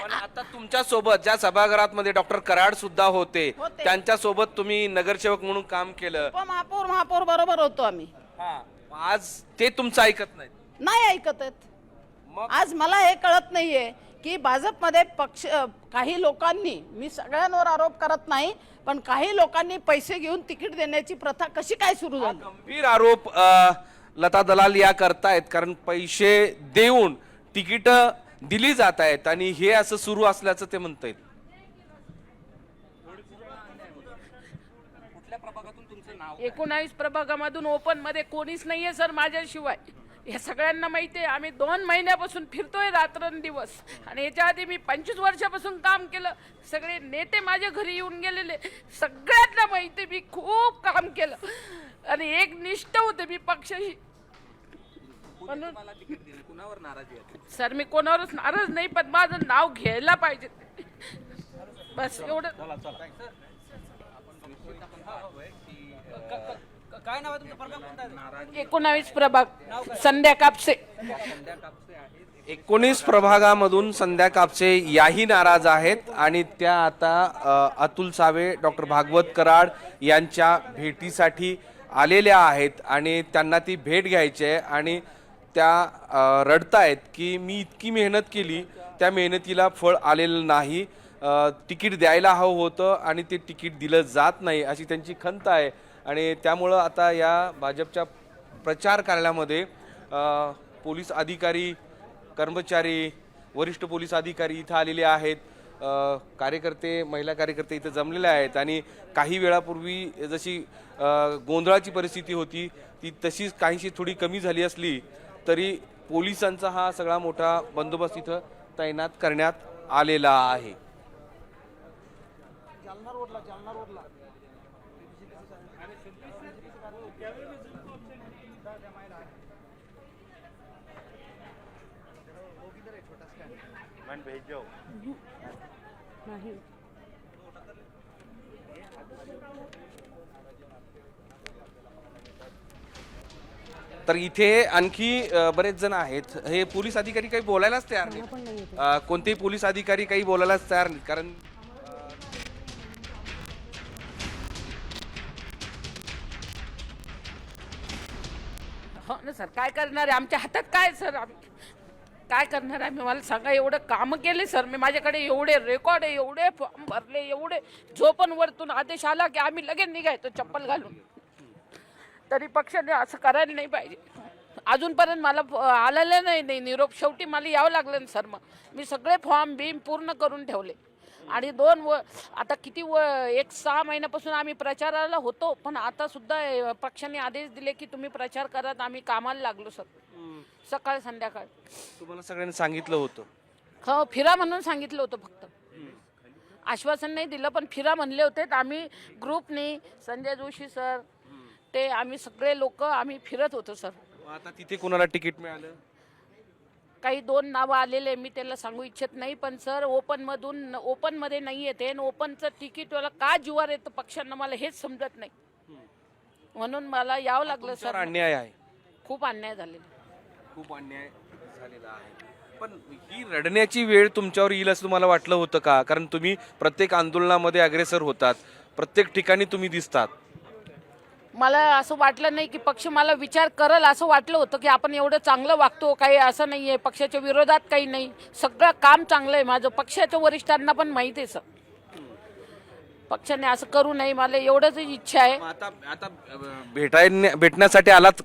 पण आता तुमच्या सोबत ज्या सभागृहात मध्ये डॉक्टर कराड सुद्धा होते, त्यांच्या सोबत तुम्ही नगरसेवक म्हणून काम केलं. महापौर बरोबर होतो आम्ही. आज ते तुमचं ऐकत नाहीत. नाही ऐकत आहेत. मग? आज मला हे कळत नाहीये की भाजपमध्ये पक्ष काही लोकांनी, मी सगळ्यांवर आरोप करत नाही, पण काही लोकांनी पैसे घेऊन तिकीट देण्याची प्रथा कशी काय सुरू झाली. गंभीर आरोप लता दलाल या करतायत, कारण पैसे देऊन तिकीट दिली जात आहेत आणि हे असं सुरू असल्याचं ते म्हणतायत. 19 प्रभागामधून ओपन मध्ये कोणीच नाहीये सर माझ्याशिवाय. हे सगळ्यांना माहिती आहे. आम्ही 2 महिन्यापासून फिरतोय रात्रंदिवस आणि याच्या आधी मी 25 वर्षापासून काम केलं. सगळे नेते माझ्या घरी येऊन गेलेले, सगळ्यांना माहिती मी खूप काम केलं आणि एक निष्ठ होते मी पक्षाशी. म्हणून सर मी कोणावरच नाराज नाही, पण माझं नाव घ्यायला पाहिजे बस एवढं. काय नाव आहे तुमचं? प्रभाग कोणता आहे? 19 प्रभाग, संध्या कापसे. 19 प्रभागामधून संध्या कापसे याही नाराज आहेत आणि त्या आता अतुल सावे, डॉक्टर भागवत कराड यांच्या भेटीसाठी आलेल्या आहेत आणि त्यांना ती भेट घ्यायची आहे आणि त्या रडतायत की मी इतकी मेहनत केली, त्या मेहनतीला फळ आलेलं नाही, तिकीट द्यायला हवं होतं आणि ते तिकीट दिलं जात नाही अशी त्यांची खंत आहे. आणि त्यामुळं आता या भाजपच्या प्रचार कार्यालयामध्ये पोलीस अधिकारी, कर्मचारी, वरिष्ठ पोलीस अधिकारी इथं आलेले आहेत. कार्यकर्ते, महिला कार्यकर्ते इथं जमलेले आहेत आणि काही वेळापूर्वी जशी गोंधळाची परिस्थिती होती ती तशीच काहीशी थोडी कमी झाली असली तरी पोलिसांचा हा सगळा मोठा बंदोबस्त इथं तैनात करण्यात आलेला आहे. तर इथे आणखी बरेच जण आहेत. हे पोलीस अधिकारी काही बोलायलाच तयार नाहीत. कोणतेही पोलीस अधिकारी काही बोलायलाच तयार नाहीत, कारण हो ना सर, काय करणार आहे? आमच्या हातात काय सर, आम्ही काय करणार आहे? मला सांगा, एवढं काम केले सर मी, माझ्याकडे एवढे रेकॉर्ड आहे, एवढे फॉर्म भरले, एवढे जो पण वरतून आदेश आला की आम्ही लगेच निघायचो चप्पल घालून. तरी पक्षाने असं करायला नाही पाहिजे. अजूनपर्यंत मला आलेलं नाही निरोप. शेवटी मला यावं लागलं ना सर. मग मी सगळे फॉर्म बीम पूर्ण करून ठेवले आणि आता किती 1-6 महिन्यापासून आम्ही प्रचाराला होतो, पण आता सुद्धा पक्षाने आदेश दिले की तुम्ही प्रचार करत, आम्ही कामाला लागलो सर. सकाळ संध्याकाळ तुम्हाला सगळ्यांनी सांगितलं होतं? हो, फिरा म्हणून सांगितलं होतं. फक्त आश्वासन नाही दिलं, पण फिरा म्हणले होते. आम्ही ग्रुपनी, संजय जोशी सर, ते आम्ही सगळे लोक आम्ही फिरत होतो सर. आता तिथे कोणाला तिकीट मिळालं? काही 2 नावं आलेले, मी त्याला सांगू इच्छित नाही, पण सर ओपन मध्ये नाही येते. ओपनचं तिकीट वाला का जीवार येतं पक्षांना, मला हेच समजत नाही. म्हणून मला यावं लागलं सर. अन्याय आहे, खूप अन्याय झालेला, खूप अन्याय झालेला आहे. पण ही रडण्याची वेळ तुमच्यावर येईल असं तुम्हाला वाटलं होतं का? कारण तुम्ही प्रत्येक आंदोलनामध्ये अग्रेसर होतात, प्रत्येक ठिकाणी तुम्ही दिसतात. मला असं वाटलं नाही की पक्ष मला विचार करल, असं वाटलं होतं की आपण एवढं चांगलं वागतो, काही असं नाही आहे, पक्षाच्या विरोधात काही नाही, सगळं काम चांगलं आहे माझं. पक्षाच्या वरिष्ठांना पण माहिती आहे सर, पक्षाने असं करू नये, मला एवढंच इच्छा आहे. आता भेटण्यासाठी आलात.